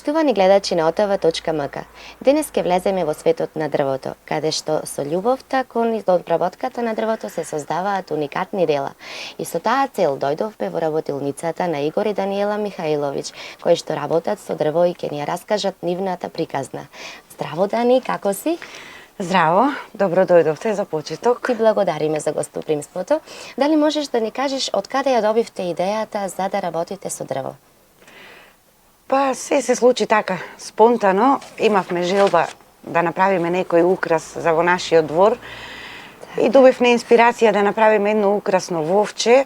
Поштувани гледачи на otv.mk, денес ќе влеземе во светот на дрвото, каде што со љубовта кон обработката на дрвото се создаваат уникатни дела. И со таа цел дојдовме во работилницата на Игор и Даниела Михаиловиќ, кои што работат со дрво и ќе ни ја раскажат нивната приказна. Здраво, Дани, како си? Здраво, добро дојдовте за почеток. Ти благодариме за гостопримството. Дали можеш да ни кажеш од каде ја добивте идејата за да работите со дрво? Па се случи така, спонтано. Имавме желба да направиме некој украс за во нашиот двор и добивме инспирација да направиме едно украсно вовче.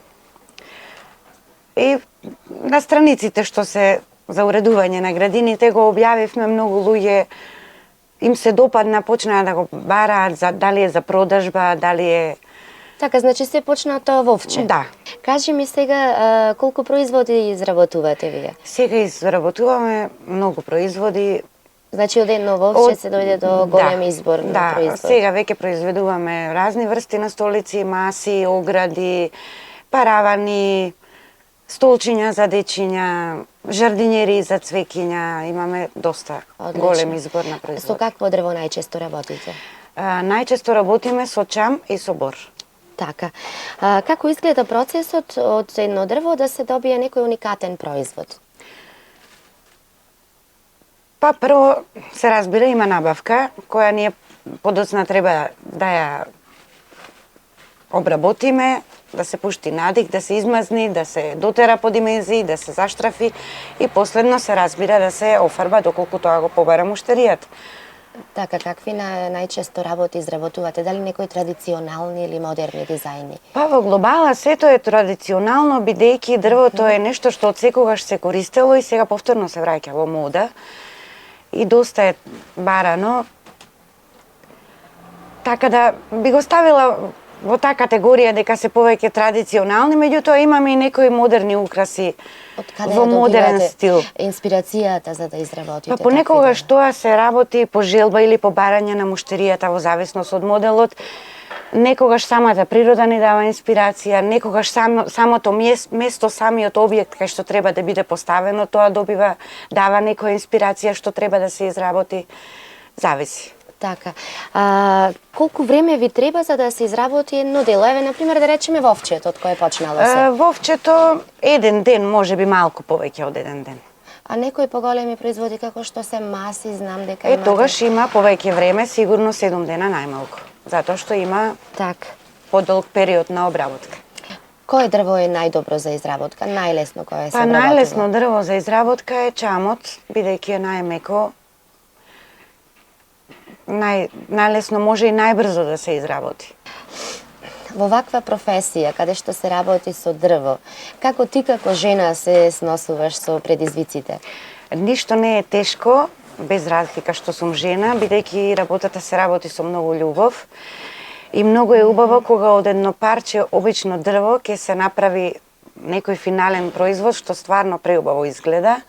И на страниците што се за уредување на градините го објавивме, многу луѓе им се допадна, почнаа да го бараат, дали е за продажба, дали е... Така, значи се почна тоа вовче? Да. Кажи ми сега, колку производи изработувате вие? Сега изработуваме многу производи. Значи од едно вовче се дојде до голем избор на производи? Да, сега веќе произведуваме разни врсти на столици, маси, огради, паравани, столчиња за дечиња, жардинери за цвеќиња, имаме доста голем избор на производи. Со какво дрво најчесто работите? Најчесто работиме со чам и со бор. Така. Како изгледа процесот од едно дрво да се добие некој уникатен производ? Па прво се разбира, има набавка која ние подоцна треба да ја обработиме, да се пушти надик, да се измазни, да се дотера по димензии, да се заштрафи и последно се разбира да се офарба доколку тоа го побара муштеријата. Така, какви најчесто работи изработувате? Дали некои традиционални или модерни дизајни? Па во глобала сето е традиционално, бидејќи дрвото е нешто што од секогаш се користело и сега повторно се враќа во мода. И доста е барано. Така да би го ставила во таа категорија дека се повеќе традиционални, меѓутоа имаме и некои модерни украси во модерен стил. Инспирацијата за да изработите? Па понекогаш тоа се работи по желба или по барање на муштеријата во зависност од моделот. Некогаш самата природа ни дава инспирација, некогаш самото место, самиот објект кај што треба да биде поставено, тоа дава некоја инспирација што треба да се изработи. Зависи. Така. Колку време ви треба за да се изработи едно дело? Еве, например, да речеме вовчето, од кое почнало се? Вовчето, еден ден, може би малку повеќе од еден ден. А некои поголеми производи како што се маси, знам дека имате... Тогаш има повеќе време, сигурно 7 дена најмалку, затоа што има подолг период на обработка. Кој дрво е најдобро за изработка? Најлесно кое се обработува? Па најлесно дрво за изработка е чамот, бидејќи е најмеко. Најлесно може и најбрзо да се изработи. Во ваква професија, каде што се работи со дрво, како ти како жена се сносуваш со предизвиците? Ништо не е тешко, без разлика што сум жена, бидејќи работата се работи со многу љубов. И многу е убаво кога од едно парче обично дрво ќе се направи некој финален производ што стварно преубаво изгледа.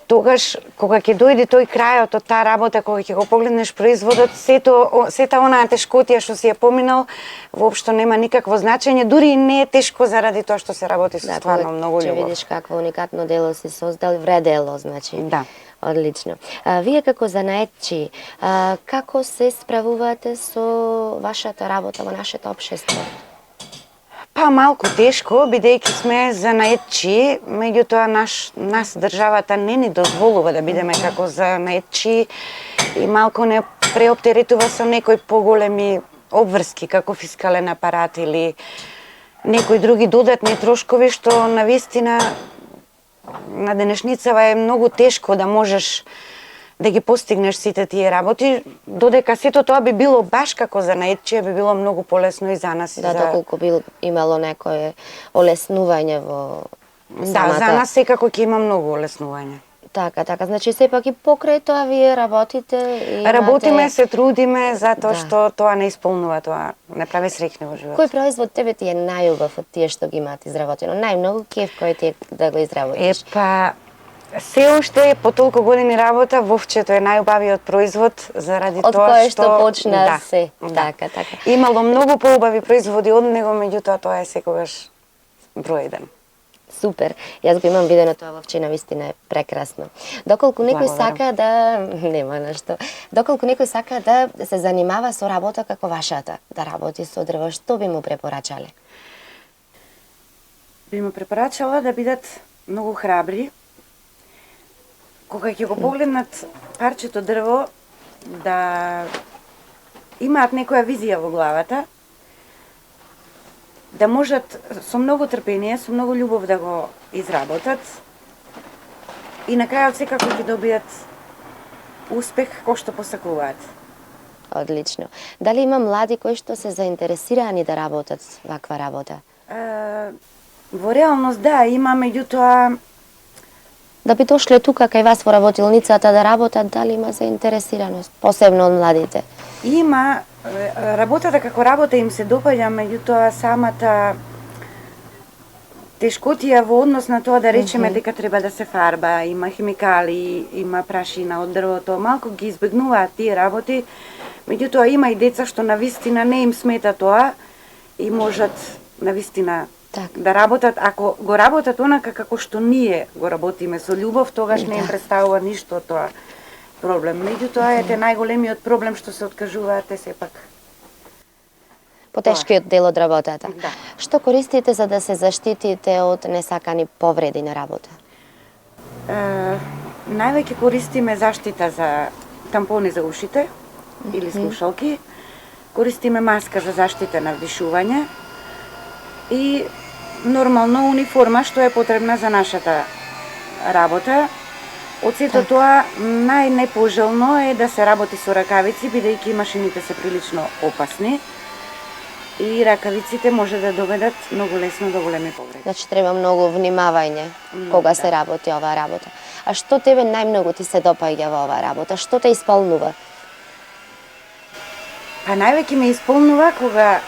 Тогаш, кога ќе дојде тој крајот од таа работа, кога ќе го погледнеш производот, сета онаа тешкотија што си ја поминал, воопшто нема никакво значење, дури и не е тешко заради тоа што се работи со стварно многу љубов. Ќе видиш какво уникатно дело си создал, вредело, значи. Да. Одлично. Вие како занаетчи, како се справувате со вашата работа во нашето општество? Па малку тешко, бидејќи сме занаетчи, меѓутоа нас државата не ни дозволува да бидеме како занаетчи и малку не преоптеретува со некои поголеми обврски, како фискален апарат или некои други додатни трошкови, што навистина на денешницава е многу тешко да можеш да ги постигнеш сите тие работи, додека сето тоа би било баш како занаетчија, би било многу полесно и за нас. Да, доколку би имало некое олеснување во самата... Да, за нас секако ќе има многу олеснување. Така, значи сепак и покрај тоа вие работите и работиме, се трудиме, затоа што тоа не исполнува, тоа не прави среќни во животот. Кој производ тебе ти е најубав од тие што ги имате изработено? Најмногу кеф кој ти е да го изработиш? Се уште по толку години работа, вовчето е најубавиот производ заради тоа што... Од кое што почна се. Така. Имало многу поубави производи од него, меѓутоа тоа е секогаш број еден. Супер. Јас го имам видено тоа вовче, навистина е прекрасно. Доколку некој Благодарам. сака да нема на што. Доколку некој сака да се занимава со работа како вашата, да работи со дрво, што би му препорачале? Би му препорачала да бидат многу храбри. Кога ќе го погледнат парчето дрво, да имаат некоја визија во главата, да можат со многу трпение, со многу љубов да го изработат и на крајот секако ќе добијат успех кој што посакуваат. Одлично. Дали има млади кои што се заинтересирани да работат ваква работа? Во реалност да, има, меѓутоа Да би дошле тука кај вас во работилницата да работат, дали има заинтересираност, посебно од младите? има работата како работа им се допаѓа, меѓутоа самата тешкотија во однос на тоа да речеме дека треба да се фарба, има химикали, има прашина од дрвото, малку ги избегнуваат тие работи, меѓутоа има и деца што навистина не им смета тоа и можат навистина Така. да работат, ако го работат онака како што ние го работиме со љубов, тогаш не им представува ништо тоа проблем. Меѓутоа ете најголемиот проблем што се откажуваат е сепак. Потешкиот дел од работата. Да. Што користите за да се заштитите од несакани повреди на работа? Највеќе користиме заштита за тампони за ушите или слушалки. Користиме маска за заштита на вдишување и нормално униформа што е потребна за нашата работа. Од сето тоа најнепожелно е да се работи со ракавици, бидејќи машините се прилично опасни и ракавиците може да доведат многу лесно до големи повреди. Значи треба многу внимавање кога се работи оваа работа. А што тебе најмногу ти се допаѓа во оваа работа? Што те исполнува? Па највеќе ме исполнува кога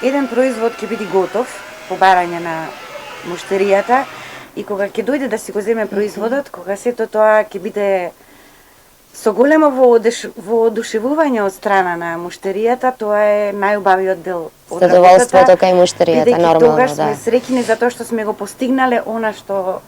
еден производ ќе биде готов по барање на муштеријата и кога ќе дојде да си го земе производот, кога сето тоа ќе биде со големо воодушевување од страна на муштеријата, тоа е најубавиот дел од Задоволството кај муштеријата, бидејќи нормално, тогаш да. сме среќни затоа што сме го постигнале она што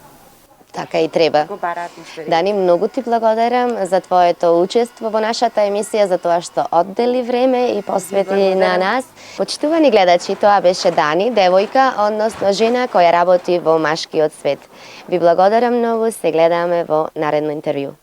Така и треба. го бараат муштеријата. Дани, многу ти благодарам за твоето учество во нашата емисија, за тоа што оддели време и посвети на нас. Почитувани гледачи, тоа беше Дани, девојка, односно жена која работи во машкиот свет. Ви благодарам многу, се гледаме во наредно интервју.